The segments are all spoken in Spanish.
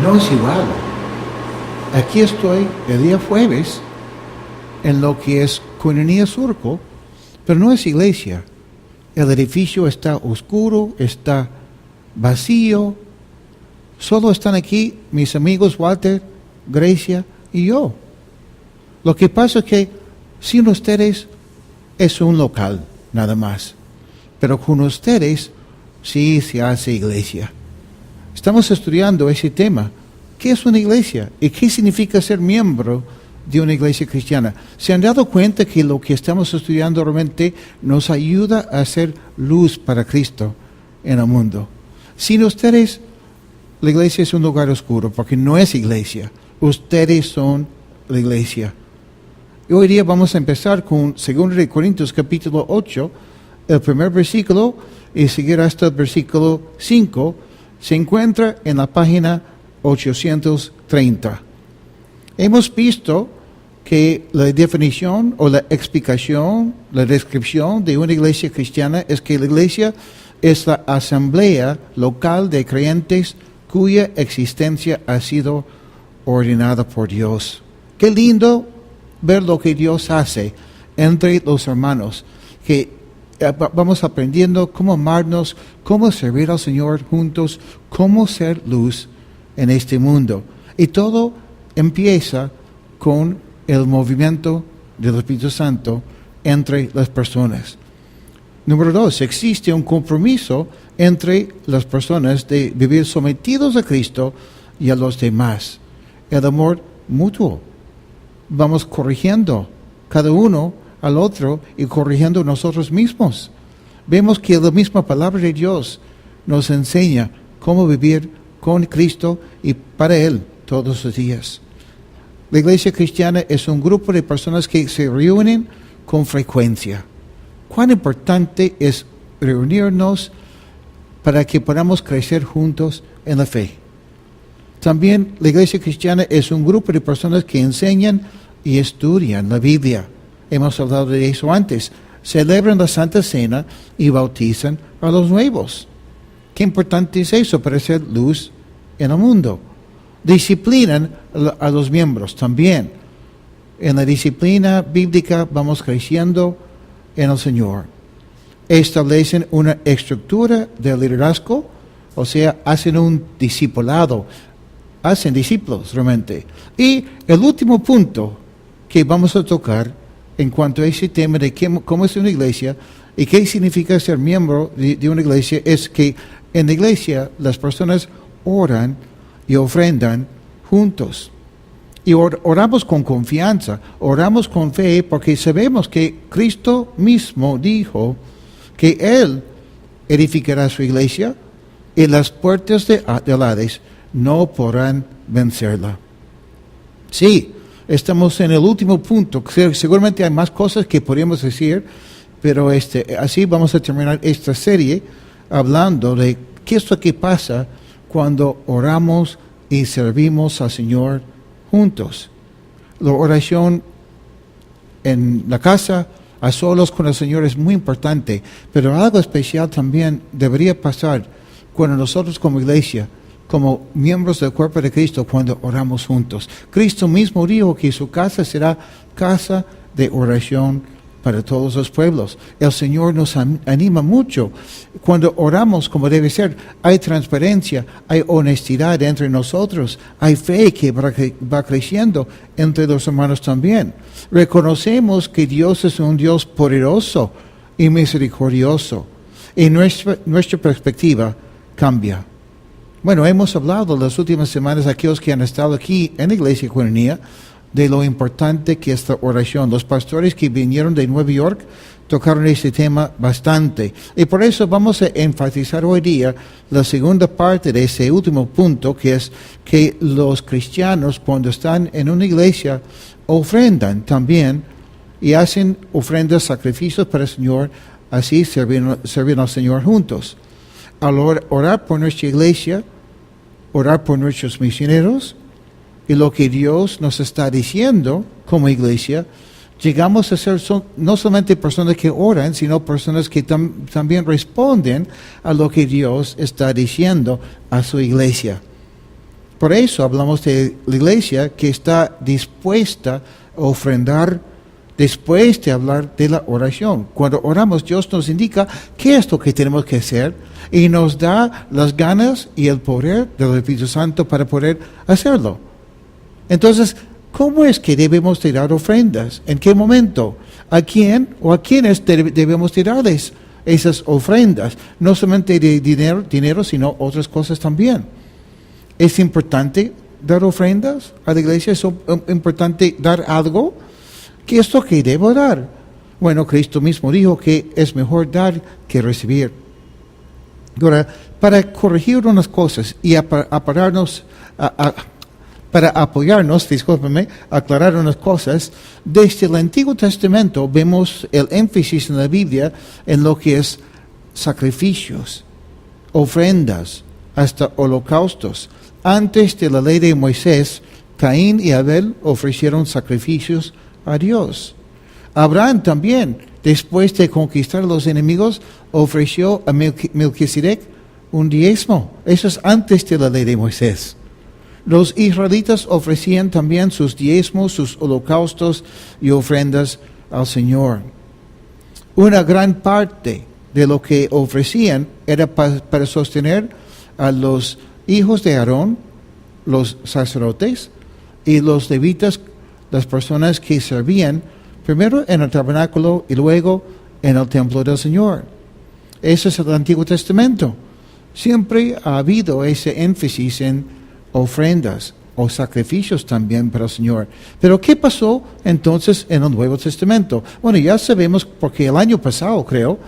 no es igual. Aquí estoy el día jueves en lo que es Koinonia Surco, pero no es iglesia. El edificio está oscuro, está vacío. Solo están aquí mis amigos Walter, Grecia y yo. Lo que pasa es que sin ustedes es un local, nada más. Pero con ustedes sí se hace iglesia. Estamos estudiando ese tema. ¿Qué es una iglesia? ¿Y qué significa ser miembro de una iglesia cristiana? ¿Se han dado cuenta que lo que estamos estudiando realmente nos ayuda a hacer luz para Cristo en el mundo? Sin ustedes, la iglesia es un lugar oscuro, porque no es iglesia. Ustedes son la iglesia. Y hoy día vamos a empezar con 2 Corintios capítulo 8, el primer versículo, y seguir hasta el versículo 5. Se encuentra en la página 830. Hemos visto que la definición o la explicación, la descripción de una iglesia cristiana es que la iglesia es la asamblea local de creyentes cuya existencia ha sido ordenada por Dios. Qué lindo ver lo que Dios hace entre los hermanos, que vamos aprendiendo cómo amarnos, cómo servir al Señor juntos, cómo ser luz en este mundo. Y todo empieza con el movimiento del Espíritu Santo entre las personas. Número 2, existe un compromiso entre las personas de vivir sometidos a Cristo y a los demás. El amor mutuo. Vamos corrigiendo cada uno al otro y corrigiendo nosotros mismos. Vemos que la misma palabra de Dios nos enseña cómo vivir con Cristo y para Él todos los días. La iglesia cristiana es un grupo de personas que se reúnen con frecuencia. Cuán importante es reunirnos para que podamos crecer juntos en la fe. También la iglesia cristiana es un grupo de personas que enseñan y estudian la Biblia. Hemos hablado de eso antes. Celebran la Santa Cena y bautizan a los nuevos. Qué importante es eso para ser luz en el mundo. Disciplinan a los miembros también. En la disciplina bíblica vamos creciendo en el Señor. Establecen una estructura de liderazgo, o sea, hacen un discipulado, hacen discípulos realmente. Y el último punto que vamos a tocar en cuanto a ese tema de cómo es una iglesia y qué significa ser miembro de una iglesia es que en la iglesia las personas oran y ofrendan juntos. Y oramos con confianza, oramos con fe, porque sabemos que Cristo mismo dijo que Él edificará su iglesia y las puertas del Hades no podrán vencerla. Sí, estamos en el último punto. Seguramente hay más cosas que podríamos decir, pero así vamos a terminar esta serie hablando de qué es lo que pasa cuando oramos y servimos al Señor juntos. La oración en la casa, a solos con el Señor, es muy importante, pero algo especial también debería pasar cuando nosotros como iglesia, como miembros del cuerpo de Cristo, cuando oramos juntos. Cristo mismo dijo que su casa será casa de oración para todos los pueblos. El Señor nos anima mucho. Cuando oramos como debe ser, hay transparencia, hay honestidad entre nosotros, hay fe que va creciendo entre los hermanos también. Reconocemos que Dios es un Dios poderoso y misericordioso. Y nuestra perspectiva cambia. Bueno, hemos hablado las últimas semanas, aquellos que han estado aquí en la Iglesia Koinonia, de lo importante que es la oración. Los pastores que vinieron de Nueva York tocaron este tema bastante. Y por eso vamos a enfatizar hoy día la segunda parte de ese último punto, que es que los cristianos, cuando están en una iglesia, ofrendan también y hacen ofrendas, sacrificios para el Señor, así servir al Señor juntos. Al orar por nuestra iglesia, orar por nuestros misioneros, y lo que Dios nos está diciendo como iglesia, llegamos a ser no solamente personas que oran, sino personas que también responden a lo que Dios está diciendo a su iglesia. Por eso hablamos de la iglesia que está dispuesta a ofrendar después de hablar de la oración. Cuando oramos, Dios nos indica qué es lo que tenemos que hacer y nos da las ganas y el poder del Espíritu Santo para poder hacerlo. Entonces, ¿cómo es que debemos de dar ofrendas? ¿En qué momento? ¿A quién o a quiénes debemos de darles esas ofrendas? No solamente de dinero, sino otras cosas también. ¿Es importante dar ofrendas a la iglesia? ¿Es importante dar algo? ¿Qué es lo que debo dar? Bueno, Cristo mismo dijo que es mejor dar que recibir. Ahora, para corregir unas cosas y para apoyarnos, discúlpeme, aclarar unas cosas, desde el Antiguo Testamento vemos el énfasis en la Biblia en lo que es sacrificios, ofrendas, hasta holocaustos. Antes de la ley de Moisés, Caín y Abel ofrecieron sacrificios a Dios. Abraham también, después de conquistar a los enemigos, ofreció a Melquisedec un diezmo. Eso es antes de la ley de Moisés. Los israelitas ofrecían también sus diezmos, sus holocaustos y ofrendas al Señor. Una gran parte de lo que ofrecían era para sostener a los hijos de Aarón, los sacerdotes, y los levitas, las personas que servían primero en el tabernáculo y luego en el templo del Señor. Ese es el Antiguo Testamento. Siempre ha habido ese énfasis en ofrendas o sacrificios también para el Señor. Pero ¿qué pasó entonces en el Nuevo Testamento? Bueno, ya sabemos, porque el año pasado, creo,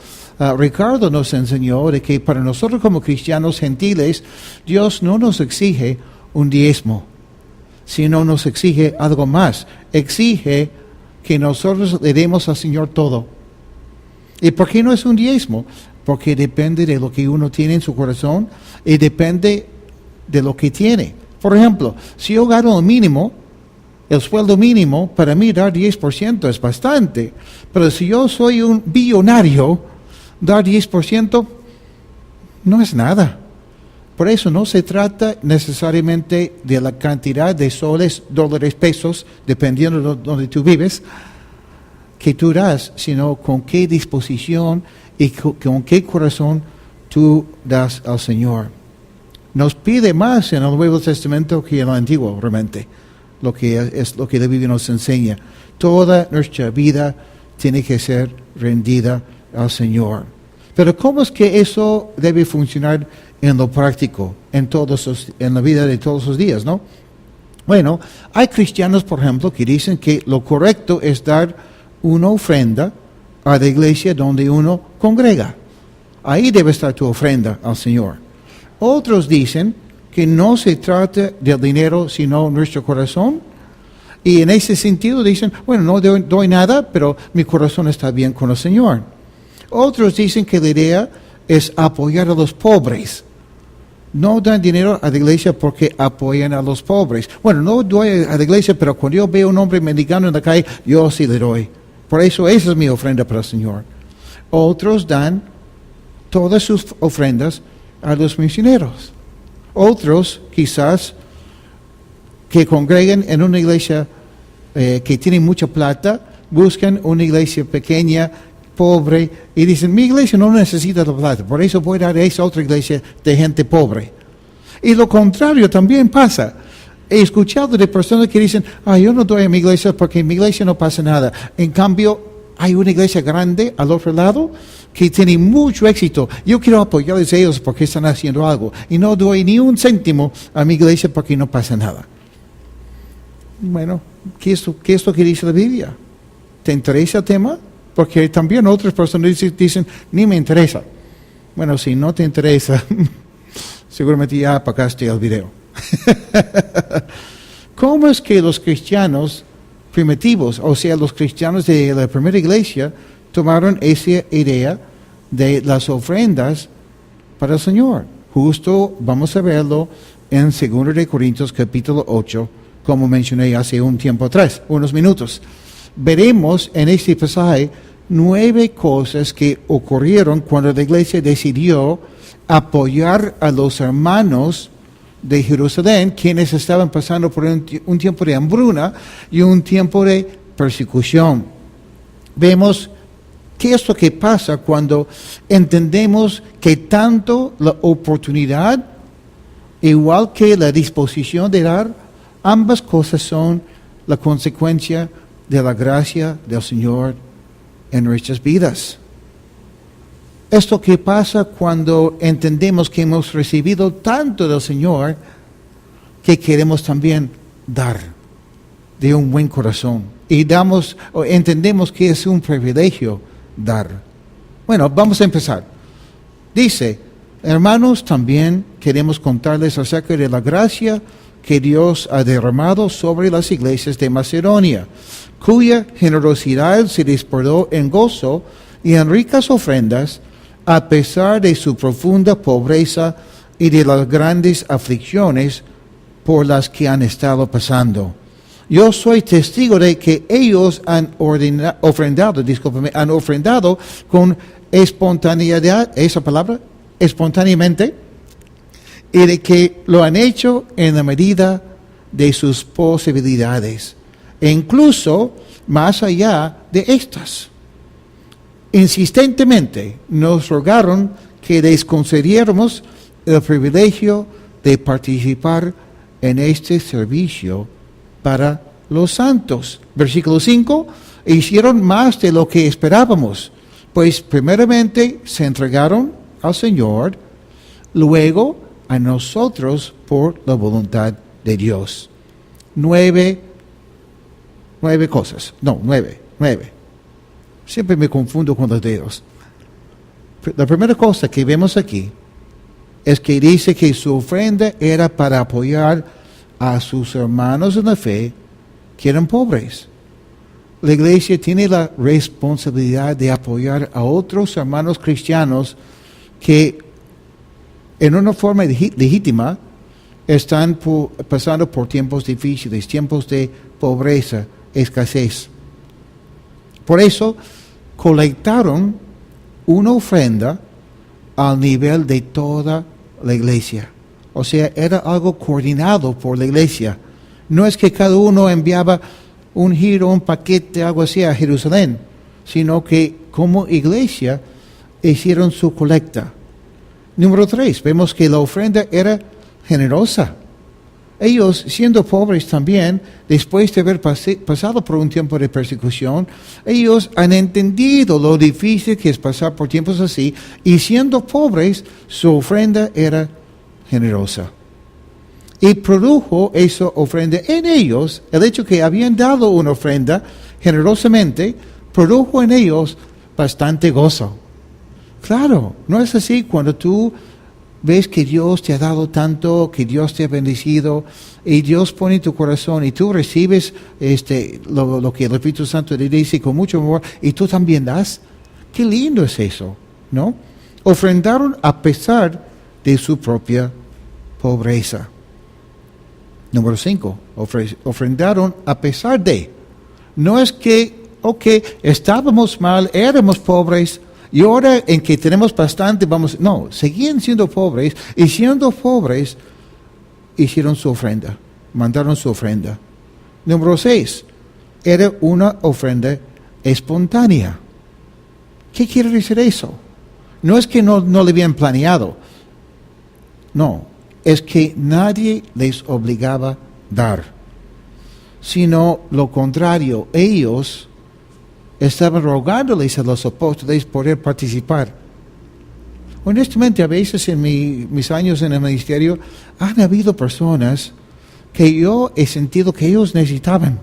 Ricardo nos enseñó de que para nosotros como cristianos gentiles, Dios no nos exige un diezmo, sino nos exige algo más. Exige que nosotros le demos al Señor todo. ¿Y por qué no es un diezmo? Porque depende de lo que uno tiene en su corazón y depende de lo que tiene. Por ejemplo, si yo gano el mínimo, el sueldo mínimo, para mí dar 10% es bastante. Pero si yo soy un billonario, dar 10% no es nada. Por eso no se trata necesariamente de la cantidad de soles, dólares, pesos, dependiendo de donde tú vives, que tú das, sino con qué disposición y con qué corazón tú das al Señor. Nos pide más en el Nuevo Testamento que en el Antiguo, realmente, lo que es lo que la Biblia nos enseña. Toda nuestra vida tiene que ser rendida al Señor. Pero ¿cómo es que eso debe funcionar en lo práctico, en la vida de todos los días, no? Bueno, hay cristianos, por ejemplo, que dicen que lo correcto es dar una ofrenda a la iglesia donde uno congrega. Ahí debe estar tu ofrenda al Señor. Otros dicen que no se trata del dinero, sino nuestro corazón. Y en ese sentido dicen, bueno, no doy nada, pero mi corazón está bien con el Señor. Otros dicen que la idea es apoyar a los pobres. No dan dinero a la iglesia porque apoyan a los pobres. Bueno, no doy a la iglesia, pero cuando yo veo a un hombre mendigando en la calle, yo sí le doy. Por eso esa es mi ofrenda para el Señor. Otros dan todas sus ofrendas a los misioneros. Otros, quizás, que congreguen en una iglesia que tiene mucha plata, buscan una iglesia pequeña, pobre, y dicen, mi iglesia no necesita la plata, por eso voy a dar a esa otra iglesia de gente pobre. Y lo contrario también pasa. He escuchado de personas que dicen, yo no doy a mi iglesia porque en mi iglesia no pasa nada. En cambio, hay una iglesia grande al otro lado que tiene mucho éxito. Yo quiero apoyarles a ellos porque están haciendo algo. Y no doy ni un céntimo a mi iglesia porque no pasa nada. Bueno, ¿qué es lo que dice la Biblia? ¿Te interesa el tema? Porque también otras personas dicen, ni me interesa. Bueno, si no te interesa, seguramente ya apagaste el video. ¿Cómo es que los cristianos primitivos, o sea, los cristianos de la primera iglesia, tomaron esa idea de las ofrendas para el Señor? Justo vamos a verlo en 2 de Corintios capítulo 8, como mencioné hace un tiempo atrás, unos minutos. Veremos en este pasaje 9 cosas que ocurrieron cuando la iglesia decidió apoyar a los hermanos de Jerusalén, quienes estaban pasando por un tiempo de hambruna y un tiempo de persecución. Vemos qué es lo que pasa cuando entendemos que tanto la oportunidad, igual que la disposición de dar, ambas cosas son la consecuencia de la gracia del Señor en nuestras vidas. Esto que pasa cuando entendemos que hemos recibido tanto del Señor que queremos también dar de un buen corazón. Y entendemos que es un privilegio dar. Bueno, vamos a empezar. Dice, hermanos, también queremos contarles acerca de la gracia que Dios ha derramado sobre las iglesias de Macedonia, cuya generosidad se desbordó en gozo y en ricas ofrendas, a pesar de su profunda pobreza y de las grandes aflicciones por las que han estado pasando. Yo soy testigo de que ellos han ofrendado con espontaneidad, esa palabra, espontáneamente, y de que lo han hecho en la medida de sus posibilidades, e incluso más allá de estas. Insistentemente nos rogaron que les concediéramos el privilegio de participar en este servicio para los santos. Versículo 5, hicieron más de lo que esperábamos, pues primeramente se entregaron al Señor, luego a nosotros por la voluntad de Dios. Nueve cosas. Siempre me confundo con los dedos. La primera cosa que vemos aquí es que dice que su ofrenda era para apoyar a sus hermanos en la fe que eran pobres. La iglesia tiene la responsabilidad de apoyar a otros hermanos cristianos que en una forma legítima están pasando por tiempos difíciles, tiempos de pobreza, escasez. Por eso colectaron una ofrenda al nivel de toda la iglesia. O sea, era algo coordinado por la iglesia. No es que cada uno enviaba un giro, un paquete, algo así a Jerusalén, sino que como iglesia hicieron su colecta. Número 3, vemos que la ofrenda era generosa. Ellos, siendo pobres también, después de haber pasado por un tiempo de persecución, ellos han entendido lo difícil que es pasar por tiempos así, y siendo pobres, su ofrenda era generosa. Y produjo esa ofrenda en ellos, el hecho que habían dado una ofrenda generosamente, produjo en ellos bastante gozo. Claro, no es así cuando tú ves que Dios te ha dado tanto, que Dios te ha bendecido, y Dios pone en tu corazón, y tú recibes lo que el Espíritu Santo te dice con mucho amor, y tú también das. Qué lindo es eso, ¿no? Ofrendaron a pesar de su propia pobreza. Número 5, ofrendaron a pesar de. No es que, estábamos mal, éramos pobres, y ahora en que tenemos bastante, no, seguían siendo pobres, y siendo pobres, hicieron su ofrenda, mandaron su ofrenda. Número 6, era una ofrenda espontánea. ¿Qué quiere decir eso? No es que no le habían planeado, no, es que nadie les obligaba a dar, sino lo contrario, ellos estaban rogándoles a los apóstoles poder participar. Honestamente, a veces en mis años en el ministerio, han habido personas que yo he sentido que ellos necesitaban.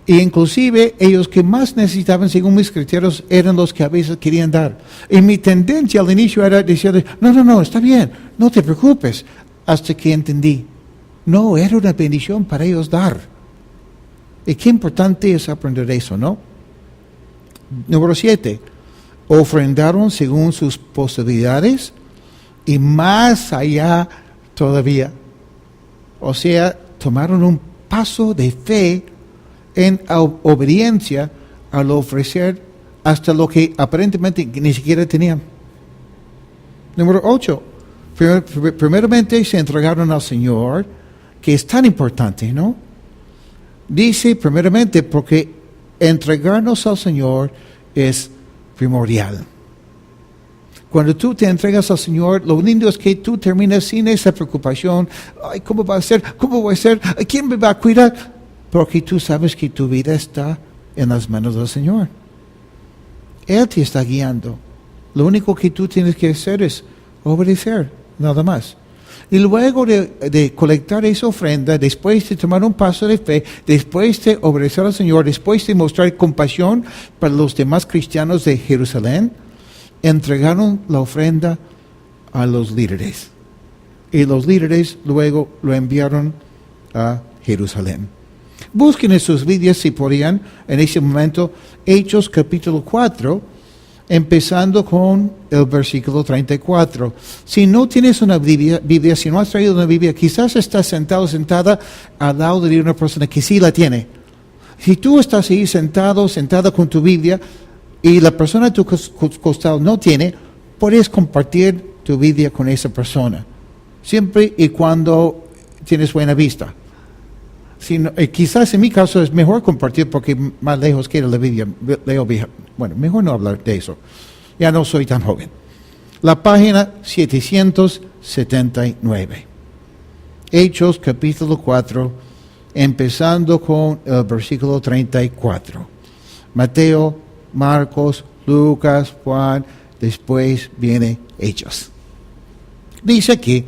E inclusive, ellos que más necesitaban, según mis criterios, eran los que a veces querían dar. Y mi tendencia al inicio era decirles, no, está bien, no te preocupes. Hasta que entendí, no, era una bendición para ellos dar. Y qué importante es aprender eso, ¿no? Número 7, ofrendaron según sus posibilidades y más allá todavía. O sea, tomaron un paso de fe en obediencia al ofrecer hasta lo que aparentemente ni siquiera tenían. Número 8, Primeramente se entregaron al Señor, que es tan importante, ¿no? Dice primeramente porque entregarnos al Señor es primordial. Cuando tú te entregas al Señor, lo lindo es que tú terminas sin esa preocupación. Ay, ¿cómo va a ser? ¿Cómo voy a ser? ¿Quién me va a cuidar? Porque tú sabes que tu vida está en las manos del Señor. Él te está guiando. Lo único que tú tienes que hacer es obedecer, nada más. Y luego de colectar esa ofrenda, después de tomar un paso de fe, después de obedecer al Señor, después de mostrar compasión para los demás cristianos de Jerusalén, entregaron la ofrenda a los líderes. Y los líderes luego lo enviaron a Jerusalén. Busquen en sus Biblias, si podían, en ese momento, Hechos capítulo 4, empezando con el versículo 34. Si no tienes una Biblia, si no has traído una Biblia, quizás estás sentado, sentada al lado de una persona que sí la tiene. Si tú estás ahí sentado, sentada con tu Biblia, y la persona a tu costado no tiene, puedes compartir tu Biblia con esa persona, siempre y cuando tienes buena vista. Quizás en mi caso es mejor compartir porque más lejos queda la Biblia. Bueno, mejor no hablar de eso. Ya no soy tan joven. La página 779. Hechos capítulo 4, empezando con el versículo 34. Mateo, Marcos, Lucas, Juan, después viene Hechos. Dice aquí,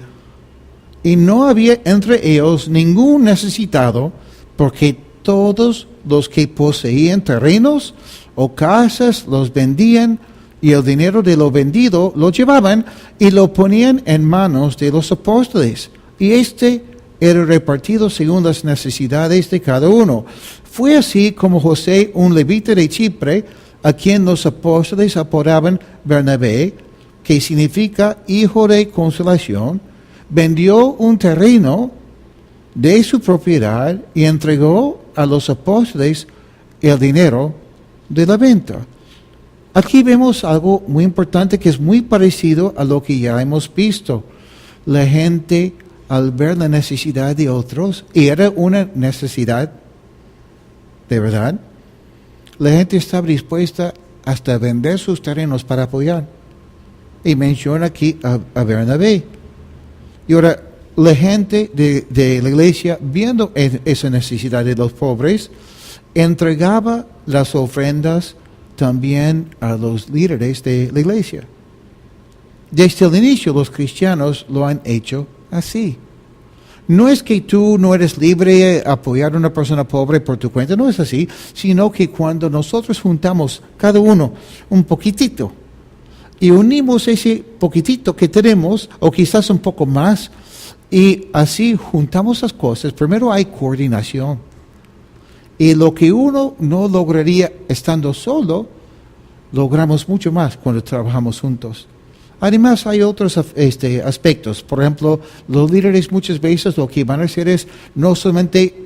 y no había entre ellos ningún necesitado, porque todos los que poseían terrenos o casas los vendían, y el dinero de lo vendido lo llevaban y lo ponían en manos de los apóstoles. Y era repartido según las necesidades de cada uno. Fue así como José, un levita de Chipre, a quien los apóstoles apodaban Bernabé, que significa hijo de consolación, vendió un terreno de su propiedad y entregó a los apóstoles el dinero de la venta. Aquí vemos algo muy importante que es muy parecido a lo que ya hemos visto. La gente, al ver la necesidad de otros, y era una necesidad de verdad, la gente estaba dispuesta hasta vender sus terrenos para apoyar. Y menciona aquí a Bernabé. Y ahora, la gente de la iglesia, viendo esa necesidad de los pobres, entregaba las ofrendas también a los líderes de la iglesia. Desde el inicio, los cristianos lo han hecho así. No es que tú no eres libre de apoyar a una persona pobre por tu cuenta, no es así, sino que cuando nosotros juntamos cada uno un poquitito, y unimos ese poquitito que tenemos, o quizás un poco más, y así juntamos las cosas. Primero hay coordinación. Y lo que uno no lograría estando solo, logramos mucho más cuando trabajamos juntos. Además hay otros aspectos. Por ejemplo, los líderes muchas veces lo que van a hacer es no solamente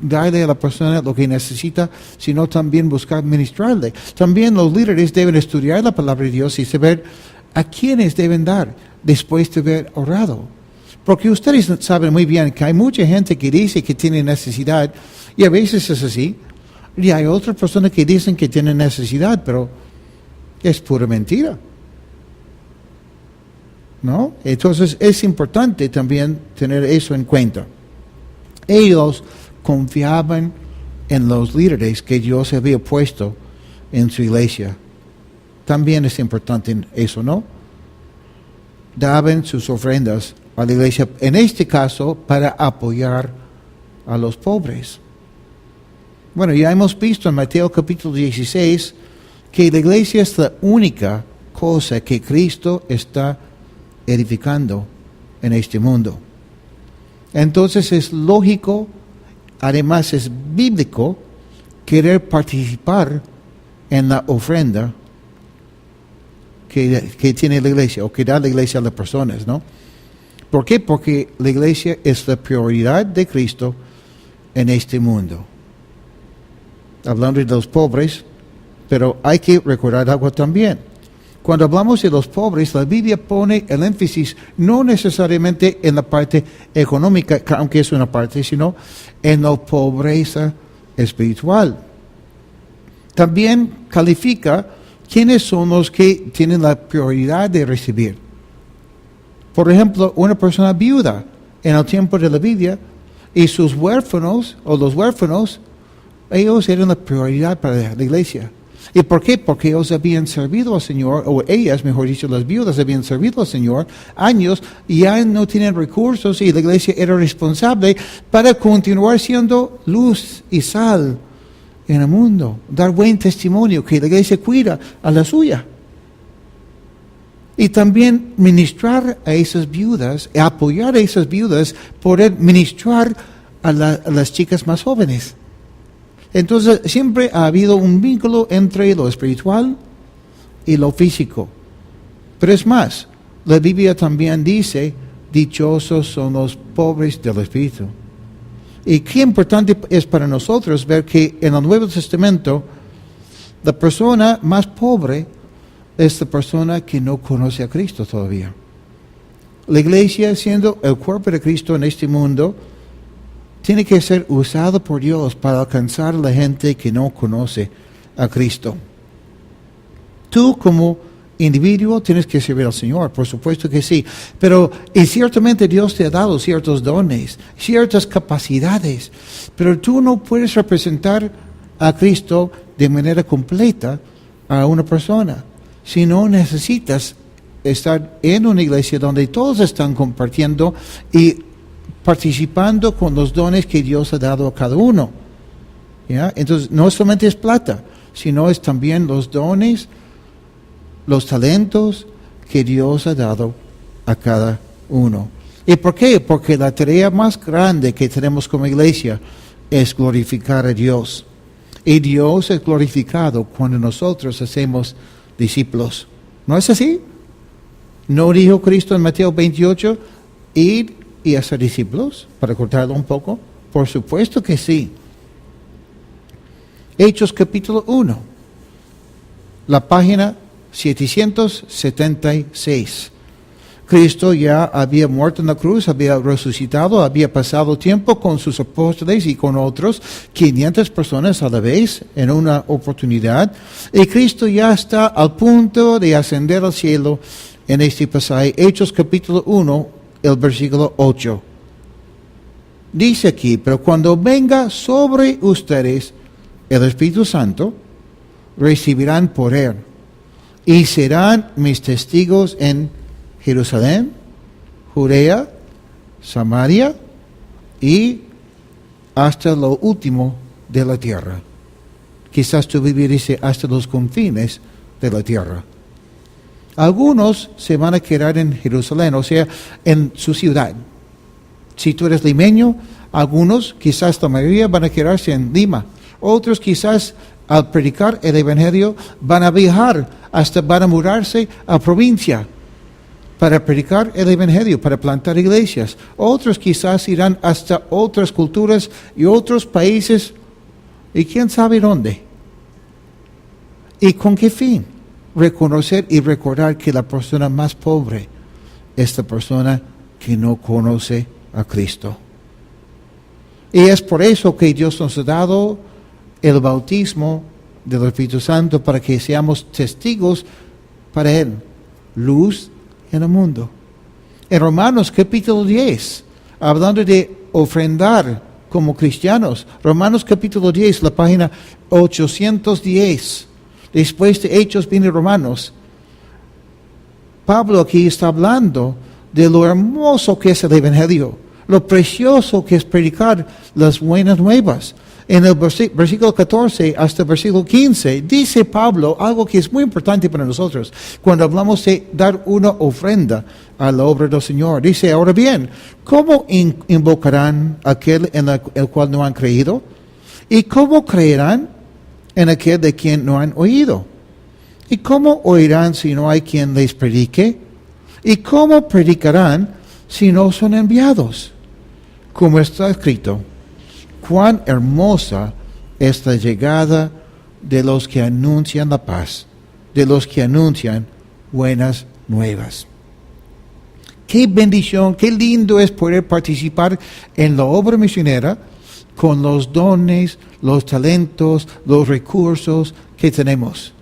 darle a la persona lo que necesita, sino también buscar ministrarle. También los líderes deben estudiar la palabra de Dios y saber a quiénes deben dar después de haber orado. Porque ustedes saben muy bien que hay mucha gente que dice que tiene necesidad, y a veces es así, y hay otras personas que dicen que tienen necesidad, pero es pura mentira, ¿no? Entonces es importante también tener eso en cuenta. Ellos confiaban en los líderes que Dios había puesto en su iglesia. También es importante eso, ¿no? Daban sus ofrendas a la iglesia, en este caso, para apoyar a los pobres. Bueno, ya hemos visto en Mateo capítulo 16 que la iglesia es la única cosa que Cristo está edificando en este mundo. Entonces es lógico, además es bíblico, querer participar en la ofrenda que tiene la iglesia, o que da la iglesia a las personas, ¿no? ¿Por qué? Porque la iglesia es la prioridad de Cristo en este mundo. Hablando de los pobres, pero hay que recordar algo también. Cuando hablamos de los pobres, la Biblia pone el énfasis no necesariamente en la parte económica, aunque es una parte, sino en la pobreza espiritual. También califica quiénes son los que tienen la prioridad de recibir. Por ejemplo, una persona viuda en el tiempo de la Biblia y sus huérfanos o los huérfanos, ellos eran la prioridad para la iglesia. ¿Y por qué? Porque ellos habían servido al Señor, o ellas, mejor dicho, las viudas habían servido al Señor años y ya no tienen recursos y la iglesia era responsable para continuar siendo luz y sal en el mundo, dar buen testimonio, que la iglesia cuida a la suya. Y también ministrar a esas viudas, apoyar a esas viudas, poder ministrar a las chicas más jóvenes. Entonces, siempre ha habido un vínculo entre lo espiritual y lo físico. Pero es más, la Biblia también dice, dichosos son los pobres del espíritu. Y qué importante es para nosotros ver que en el Nuevo Testamento, la persona más pobre es la persona que no conoce a Cristo todavía. La iglesia, siendo el cuerpo de Cristo en este mundo, tiene que ser usado por Dios para alcanzar a la gente que no conoce a Cristo. Tú como individuo tienes que servir al Señor, por supuesto que sí. Pero y ciertamente Dios te ha dado ciertos dones, ciertas capacidades. Pero tú no puedes representar a Cristo de manera completa a una persona. Si no necesitas estar en una iglesia donde todos están compartiendo y participando con los dones que Dios ha dado a cada uno. ¿Ya? Entonces, no solamente es plata, sino es también los dones, los talentos que Dios ha dado a cada uno. ¿Y por qué? Porque la tarea más grande que tenemos como iglesia es glorificar a Dios. Y Dios es glorificado cuando nosotros hacemos discípulos. ¿No es así? ¿No dijo Cristo en Mateo 28, id y hacer discípulos? Para cortarlo un poco. Por supuesto que sí. Hechos capítulo 1. La página 776. Cristo ya había muerto en la cruz, había resucitado, había pasado tiempo con sus apóstoles y con otros, 500 personas a la vez en una oportunidad. Y Cristo ya está al punto de ascender al cielo en este pasaje. Hechos capítulo 1, el versículo 8. Dice aquí, pero cuando venga sobre ustedes el Espíritu Santo, recibirán poder y serán mis testigos en Jerusalén, Judea, Samaria y hasta lo último de la tierra. Quizás tu Biblia dice hasta los confines de la tierra. Algunos se van a quedar en Jerusalén, o sea, en su ciudad. Si tú eres limeño, algunos, quizás la mayoría, van a quedarse en Lima. Otros quizás al predicar el Evangelio van a viajar, hasta van a mudarse a provincia para predicar el Evangelio, para plantar iglesias. Otros quizás irán hasta otras culturas y otros países, y quién sabe dónde. ¿Y con qué fin? Reconocer y recordar que la persona más pobre es la persona que no conoce a Cristo. Y es por eso que Dios nos ha dado el bautismo del Espíritu Santo, para que seamos testigos para Él, luz en el mundo. En Romanos capítulo 10, hablando de ofrendar como cristianos, Romanos capítulo 10, la página 810, después de Hechos viene Romanos. Pablo aquí está hablando de lo hermoso que es el Evangelio, lo precioso que es predicar las buenas nuevas. En el versículo 14 hasta el versículo 15, dice Pablo algo que es muy importante para nosotros cuando hablamos de dar una ofrenda a la obra del Señor. Dice, ahora bien, ¿cómo invocarán aquel en el cual no han creído? ¿Y cómo creerán en aquel de quien no han oído? ¿Y cómo oirán si no hay quien les predique? ¿Y cómo predicarán si no son enviados? Como está escrito, cuán hermosa es la llegada de los que anuncian la paz, de los que anuncian buenas nuevas. Qué bendición, qué lindo es poder participar en la obra misionera con los dones, los talentos, los recursos que tenemos.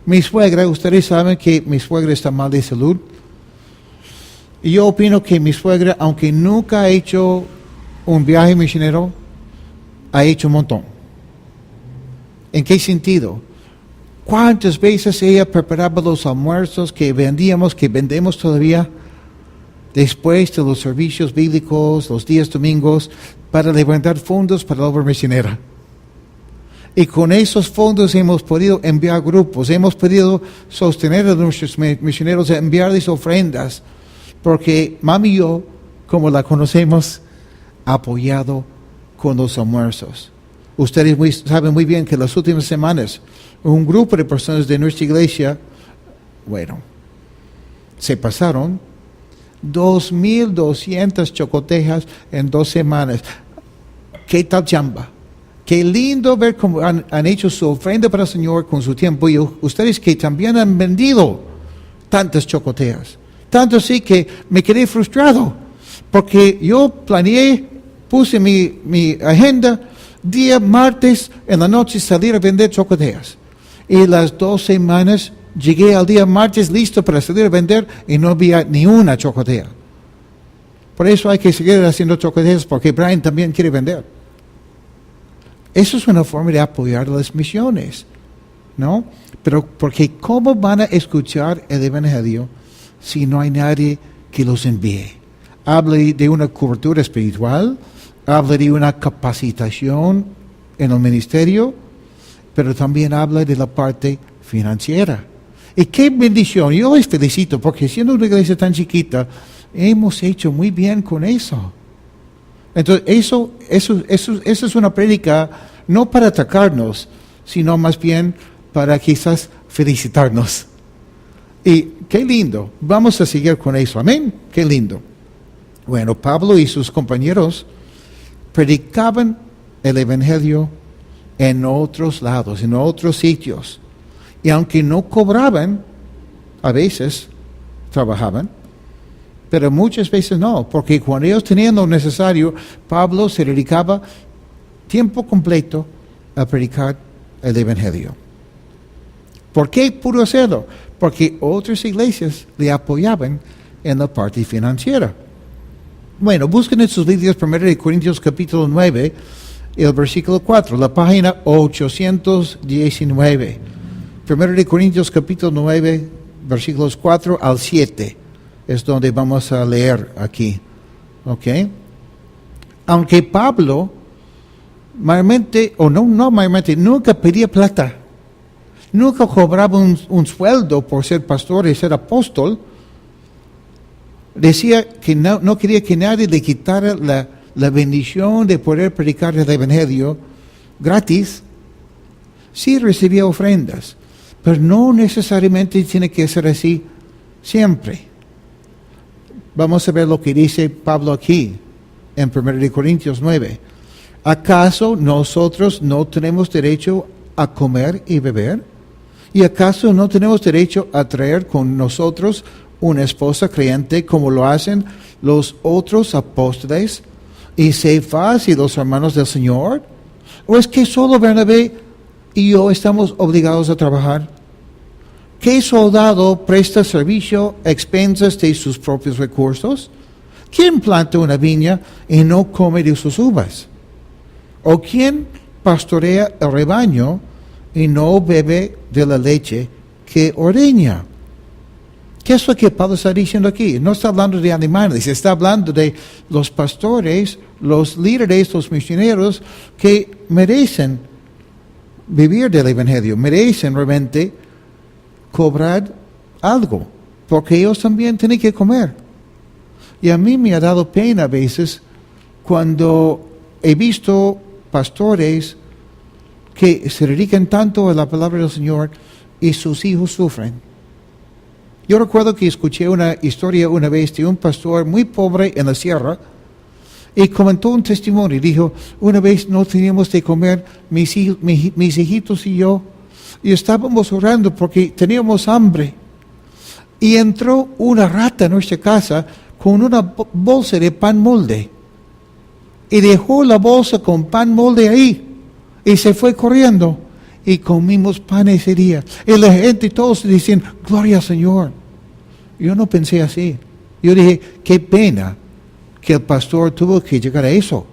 Mi suegra, ustedes saben que mi suegra está mal de salud. Y yo opino que mi suegra, aunque nunca ha hecho un viaje misionero, ha hecho un montón. ¿En qué sentido? ¿Cuántas veces ella preparaba los almuerzos que vendíamos, que vendemos todavía, después de los servicios bíblicos, los días domingos, para levantar fondos para la obra misionera? Y con esos fondos hemos podido enviar grupos, hemos podido sostener a nuestros misioneros, enviarles ofrendas, porque mami y yo, como la conocemos, ha apoyado con los almuerzos. Ustedes saben muy bien que las últimas semanas, un grupo de personas de nuestra iglesia, se pasaron 2,200 chocotejas en 2 semanas. ¿Qué tal chamba? Qué lindo ver cómo han hecho su ofrenda para el Señor con su tiempo. Y ustedes que también han vendido tantas chocotejas. Tanto así que me quedé frustrado. Porque yo planeé, puse mi agenda, día martes en la noche salir a vender chocotejas. Y las 2 semanas llegué al día martes listo para salir a vender y no había ni una chocotea. Por eso hay que seguir haciendo chocotejas porque Brian también quiere vender. Eso es una forma de apoyar las misiones, ¿no? Pero porque ¿cómo van a escuchar el Evangelio si no hay nadie que los envíe? Habla de una cobertura espiritual, habla de una capacitación en el ministerio, pero también habla de la parte financiera. Y qué bendición, yo les felicito porque siendo una iglesia tan chiquita, hemos hecho muy bien con eso. Entonces, eso es una prédica no para atacarnos, sino más bien para quizás felicitarnos. Y qué lindo, vamos a seguir con eso, amén, qué lindo. Bueno, Pablo y sus compañeros predicaban el Evangelio en otros lados, en otros sitios. Y aunque no cobraban, a veces trabajaban, pero muchas veces no, porque cuando ellos tenían lo necesario, Pablo se dedicaba tiempo completo a predicar el Evangelio. ¿Por qué pudo hacerlo? Porque otras iglesias le apoyaban en la parte financiera. Bueno, busquen en sus Biblias 1 Corintios capítulo 9, el versículo 4, la página 819. 1 Corintios capítulo 9, versículos 4 al 7. Es donde vamos a leer aquí. ¿Ok? Aunque Pablo, mayormente, o no mayormente, nunca pedía plata. Nunca cobraba un sueldo por ser pastor y ser apóstol. Decía que no quería que nadie le quitara la bendición de poder predicar el Evangelio gratis. Sí recibía ofrendas, pero no necesariamente tiene que ser así siempre. Vamos a ver lo que dice Pablo aquí en 1 Corintios 9. ¿Acaso nosotros no tenemos derecho a comer y beber? ¿Y acaso no tenemos derecho a traer con nosotros una esposa creyente como lo hacen los otros apóstoles y Cefas y los hermanos del Señor? ¿O es que solo Bernabé y yo estamos obligados a trabajar? ¿Qué soldado presta servicio a expensas de sus propios recursos? ¿Quién planta una viña y no come de sus uvas? ¿O quién pastorea el rebaño y no bebe de la leche que ordeña? ¿Qué es lo que Pablo está diciendo aquí? No está hablando de animales, está hablando de los pastores, los líderes, los misioneros que merecen vivir del Evangelio, merecen realmente cobrar algo, porque ellos también tienen que comer. Y a mí me ha dado pena a veces cuando he visto pastores que se dedican tanto a la palabra del Señor y sus hijos sufren. Yo recuerdo que escuché una historia una vez de un pastor muy pobre en la sierra y comentó un testimonio y dijo, una vez no teníamos de comer mis hijitos y yo, y estábamos orando porque teníamos hambre. y entró una rata en nuestra casa con una bolsa de pan molde. Y dejó la bolsa con pan molde ahí. Y se fue corriendo. Y comimos pan ese día. Y la gente, todos dicen, gloria al Señor. Yo no pensé así. Yo dije, qué pena que el pastor tuvo que llegar a eso.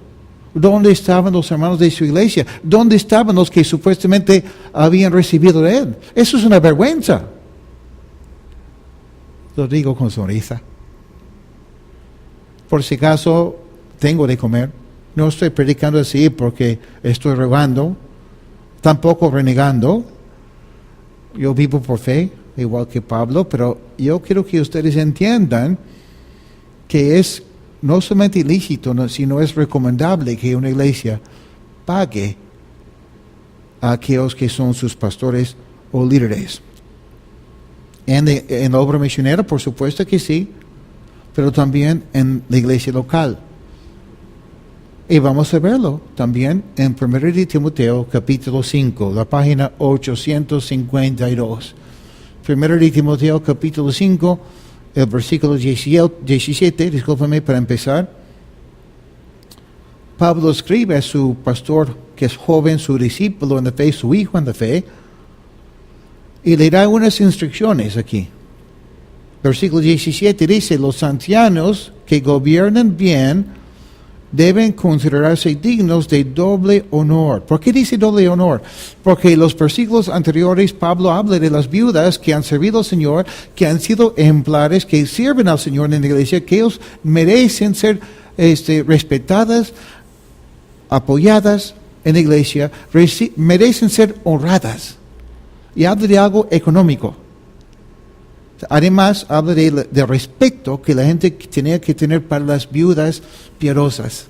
¿Dónde estaban los hermanos de su iglesia? ¿Dónde estaban los que supuestamente habían recibido de él? Eso es una vergüenza. Lo digo con sonrisa. Por si acaso, tengo de comer. No estoy predicando así porque estoy rogando, tampoco renegando. Yo vivo por fe, igual que Pablo, pero yo quiero que ustedes entiendan que es no solamente ilícito, sino es recomendable que una iglesia pague a aquellos que son sus pastores o líderes. En la obra misionera, por supuesto que sí, pero también en la iglesia local. Y vamos a verlo también en 1 de Timoteo, capítulo 5, la página 852. 1 de Timoteo, capítulo 5, el versículo 17, discúlpame para empezar. Pablo escribe a su pastor, que es joven, su discípulo en la fe, su hijo en la fe, y le da unas instrucciones aquí. Versículo 17 dice, los ancianos que gobiernan bien deben considerarse dignos de doble honor. ¿Por qué dice doble honor? Porque en los versículos anteriores Pablo habla de las viudas que han servido al Señor, que han sido ejemplares, que sirven al Señor en la iglesia, que ellos merecen ser respetadas, apoyadas en la iglesia, merecen ser honradas. Y habla de algo económico. Además, habla de respeto que la gente tenía que tener para las viudas piadosas.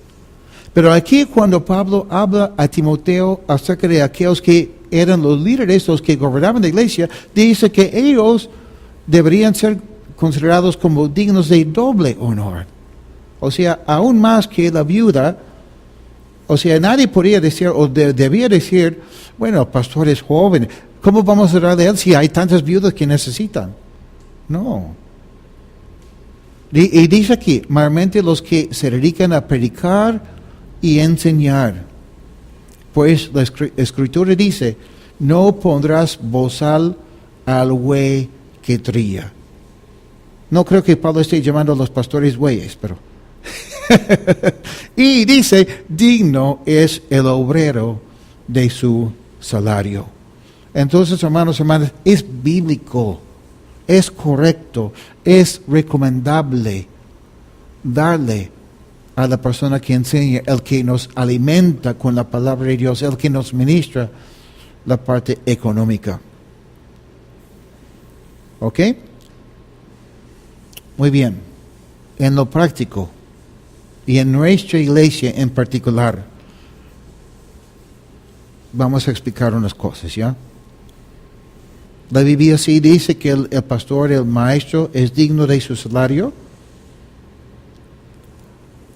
Pero aquí cuando Pablo habla a Timoteo acerca de aquellos que eran los líderes, los que gobernaban la iglesia, dice que ellos deberían ser considerados como dignos de doble honor. O sea, aún más que la viuda. O sea, nadie podría decir o debía decir, bueno, el pastor es joven, ¿cómo vamos a darle a él si hay tantas viudas que necesitan? No. Y dice aquí, mayormente los que se dedican a predicar y enseñar. Pues la escritura dice, no pondrás bozal al buey que trilla. No creo que Pablo esté llamando a los pastores bueyes, pero... y dice, digno es el obrero de su salario. Entonces, hermanos, hermanas, es bíblico. Es correcto, es recomendable darle a la persona que enseña, el que nos alimenta con la palabra de Dios, el que nos ministra la parte económica. ¿Ok? Muy bien. En lo práctico y en nuestra iglesia en particular, vamos a explicar unas cosas, ¿ya? La Biblia sí dice que el pastor, el maestro, es digno de su salario.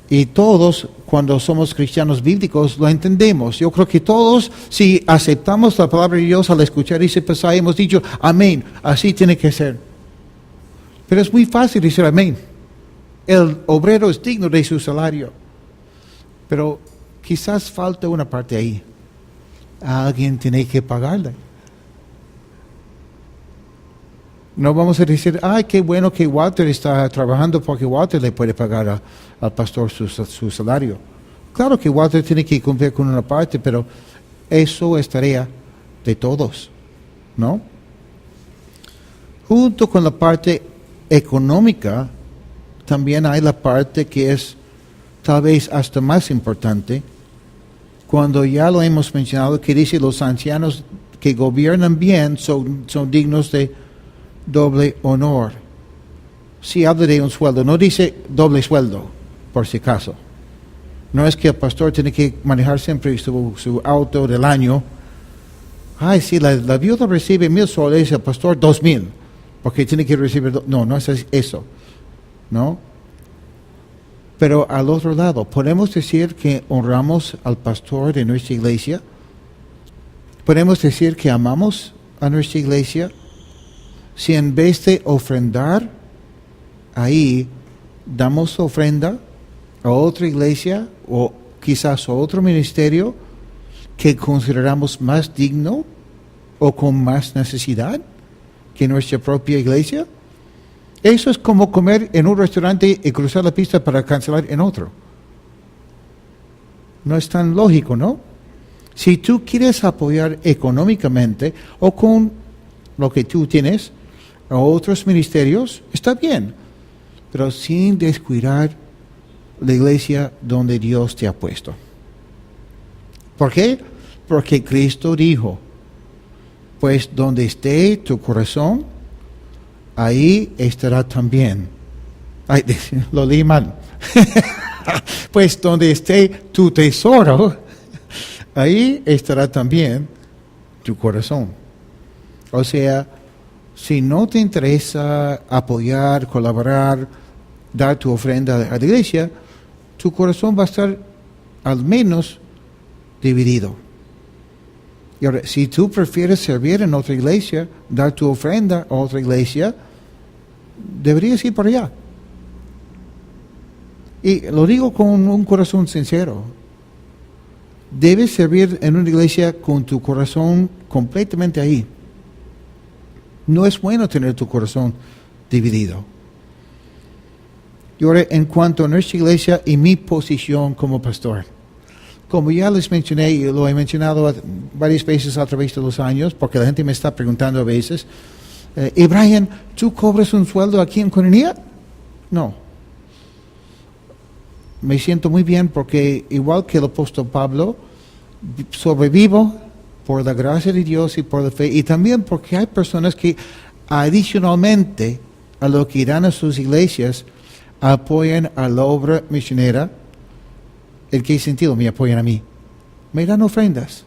Y todos, cuando somos cristianos bíblicos, lo entendemos. Yo creo que todos, si aceptamos la palabra de Dios al escuchar ese pasaje, hemos dicho, amén, así tiene que ser. Pero es muy fácil decir amén. El obrero es digno de su salario. Pero quizás falta una parte ahí. Alguien tiene que pagarle. No vamos a decir, ay, qué bueno que Walter está trabajando porque Walter le puede pagar al pastor su salario. Claro que Walter tiene que cumplir con una parte, pero eso es tarea de todos, ¿no? Junto con la parte económica, también hay la parte que es tal vez hasta más importante, cuando ya lo hemos mencionado, que dice los ancianos que gobiernan bien son dignos de doble honor. Si habla de un sueldo, no dice doble sueldo, por si acaso. No es que el pastor tiene que manejar siempre su auto del año. Ay, si la viuda recibe 1,000 soles, el pastor 2,000, porque tiene que recibir... No es eso, ¿no? Pero al otro lado, ¿podemos decir que honramos al pastor de nuestra iglesia? ¿Podemos decir que amamos a nuestra iglesia? si en vez de ofrendar ahí, damos ofrenda a otra iglesia o quizás a otro ministerio que consideramos más digno o con más necesidad que nuestra propia iglesia? Eso es como comer en un restaurante y cruzar la pista para cancelar en otro. No es tan lógico, ¿no? Si tú quieres apoyar económicamente o con lo que tú tienes a otros ministerios, está bien, pero sin descuidar la iglesia donde Dios te ha puesto. ¿Por qué? Porque Cristo dijo, pues donde esté tu corazón, ahí estará también. Ay, lo leí mal. Pues donde esté tu tesoro, ahí estará también tu corazón. O sea, si no te interesa apoyar, colaborar, dar tu ofrenda a la iglesia, tu corazón va a estar al menos dividido. Y ahora, si tú prefieres servir en otra iglesia, dar tu ofrenda a otra iglesia, deberías ir para allá. Y lo digo con un corazón sincero. Debes servir en una iglesia con tu corazón completamente ahí. No es bueno tener tu corazón dividido. Y ahora, en cuanto a nuestra iglesia y mi posición como pastor, como ya les mencioné y lo he mencionado varias veces a través de los años, porque la gente me está preguntando a veces, ¿y Brian, tú cobras un sueldo aquí en Koinonia? No. Me siento muy bien porque, igual que el apóstol Pablo, sobrevivo por la gracia de Dios y por la fe, y también porque hay personas que adicionalmente a lo que irán a sus iglesias, apoyan a la obra misionera. ¿En qué sentido me apoyan a mí? Me dan ofrendas.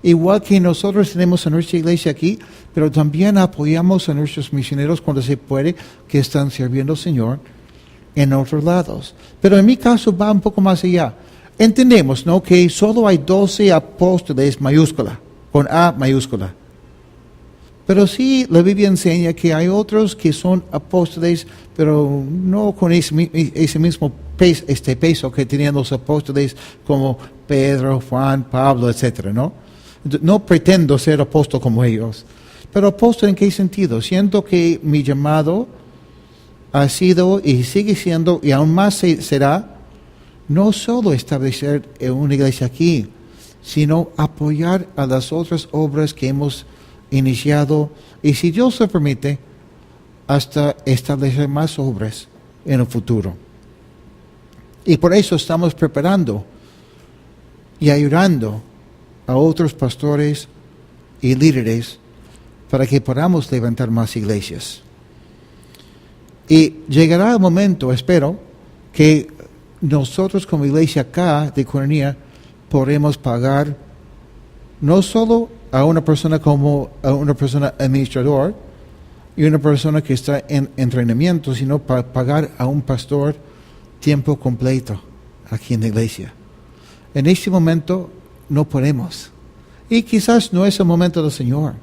Igual que nosotros tenemos a nuestra iglesia aquí, pero también apoyamos a nuestros misioneros cuando se puede, que están sirviendo al Señor en otros lados. Pero en mi caso va un poco más allá. Entendemos, ¿no?, que solo hay 12 apóstoles mayúscula, con A mayúscula. Pero sí, la Biblia enseña que hay otros que son apóstoles, pero no con ese mismo peso que tenían los apóstoles como Pedro, Juan, Pablo, etc., ¿no? No pretendo ser apóstol como ellos. Pero apóstol, ¿en qué sentido? Siento que mi llamado ha sido y sigue siendo, y aún más será, no solo establecer una iglesia aquí, sino apoyar a las otras obras que hemos iniciado, y si Dios lo permite, hasta establecer más obras en el futuro. Y por eso estamos preparando y ayudando a otros pastores y líderes para que podamos levantar más iglesias. Y llegará el momento, espero, que nosotros como iglesia acá de Koinonia podremos pagar no solo a una persona como a una persona administrador y una persona que está en entrenamiento, sino para pagar a un pastor tiempo completo aquí en la iglesia. En este momento no podemos. Y quizás no es el momento del Señor.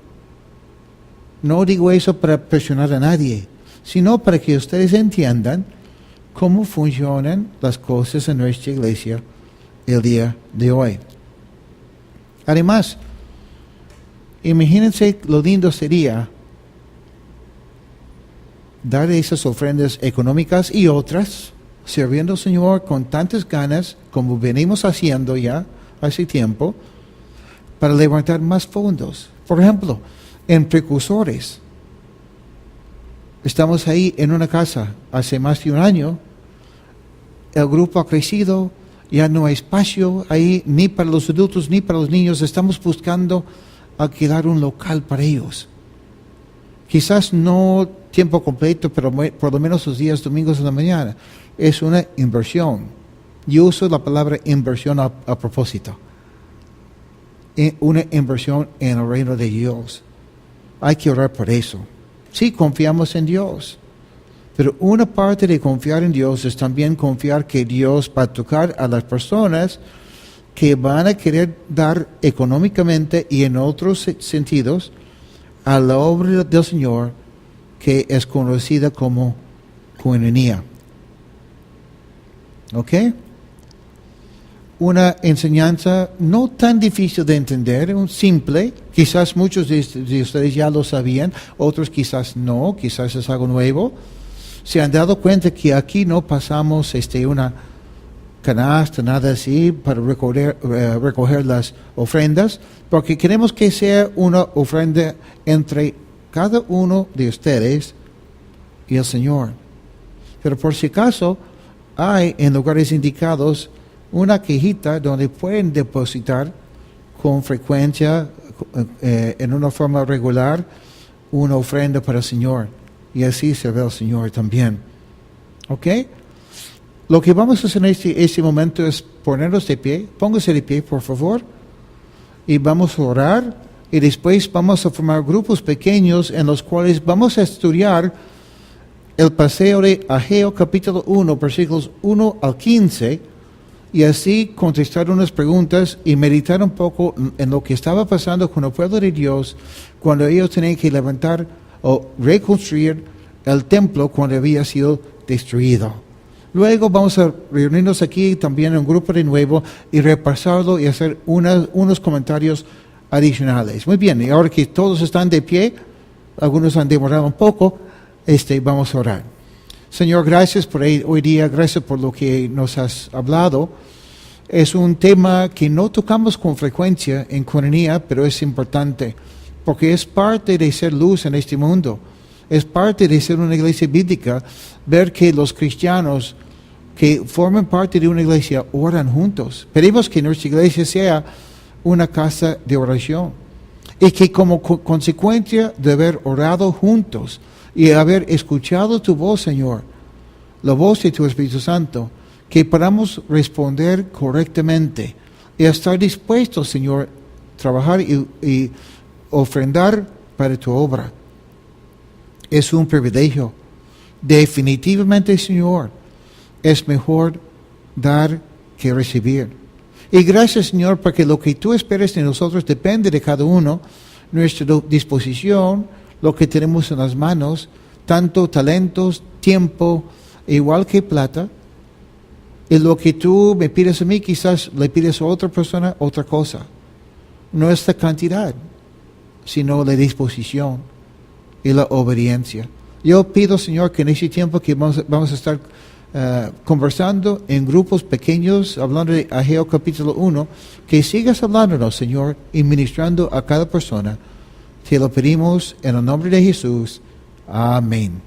No digo eso para presionar a nadie, sino para que ustedes entiendan cómo funcionan las cosas en nuestra iglesia el día de hoy. Además, imagínense lo lindo sería dar esas ofrendas económicas y otras, sirviendo al Señor con tantas ganas como venimos haciendo ya hace tiempo, para levantar más fondos. Por ejemplo, en precursores. Estamos ahí en una casa hace más de un año. El grupo ha crecido, ya no hay espacio ahí ni para los adultos ni para los niños. Estamos buscando alquilar un local para ellos. Quizás no tiempo completo, pero por lo menos los días domingos en la mañana. Es una inversión. Yo uso la palabra inversión a propósito. Una inversión en el reino de Dios. Hay que orar por eso. Sí, confiamos en Dios. Pero una parte de confiar en Dios es también confiar que Dios va a tocar a las personas que van a querer dar económicamente y en otros sentidos a la obra del Señor que es conocida como coinonía. ¿Ok? Una enseñanza no tan difícil de entender, un simple. Quizás muchos de ustedes ya lo sabían, otros quizás no, quizás es algo nuevo. Se han dado cuenta que aquí no pasamos una canasta, nada así, para recoger las ofrendas, porque queremos que sea una ofrenda entre cada uno de ustedes y el Señor. Pero por si acaso, hay en lugares indicados una cajita donde pueden depositar con frecuencia, en una forma regular, una ofrenda para el Señor. Y así se ve el Señor también. ¿Ok? Lo que vamos a hacer en este momento es ponernos de pie. Póngase de pie, por favor. Y vamos a orar. Y después vamos a formar grupos pequeños en los cuales vamos a estudiar el paseo de Ageo capítulo 1, versículos 1 al 15. Y así contestar unas preguntas y meditar un poco en lo que estaba pasando con el pueblo de Dios cuando ellos tenían que levantar o reconstruir el templo cuando había sido destruido. Luego vamos a reunirnos aquí también en un grupo de nuevo y repasarlo y hacer unos comentarios adicionales. Muy bien, y ahora que todos están de pie, algunos han demorado un poco, vamos a orar. Señor, gracias por hoy día, gracias por lo que nos has hablado. Es un tema que no tocamos con frecuencia en Coinonía, pero es importante, porque es parte de ser luz en este mundo. Es parte de ser una iglesia bíblica, ver que los cristianos que forman parte de una iglesia oran juntos. Pedimos que nuestra iglesia sea una casa de oración y que como consecuencia de haber orado juntos y haber escuchado tu voz, Señor, la voz de tu Espíritu Santo, que podamos responder correctamente y estar dispuestos, Señor, a trabajar y ofrendar para tu obra. Es un privilegio. Definitivamente, Señor, es mejor dar que recibir. Y gracias, Señor, porque lo que tú esperas de nosotros depende de cada uno, nuestra disposición, lo que tenemos en las manos, tanto talentos, tiempo, igual que plata. Y lo que tú me pides a mí, quizás le pides a otra persona otra cosa. No es la cantidad, sino la disposición y la obediencia. Yo pido, Señor, que en ese tiempo que vamos a estar conversando en grupos pequeños, hablando de Ageo capítulo 1, que sigas hablándonos, Señor, y ministrando a cada persona. Te lo pedimos en el nombre de Jesús. Amén.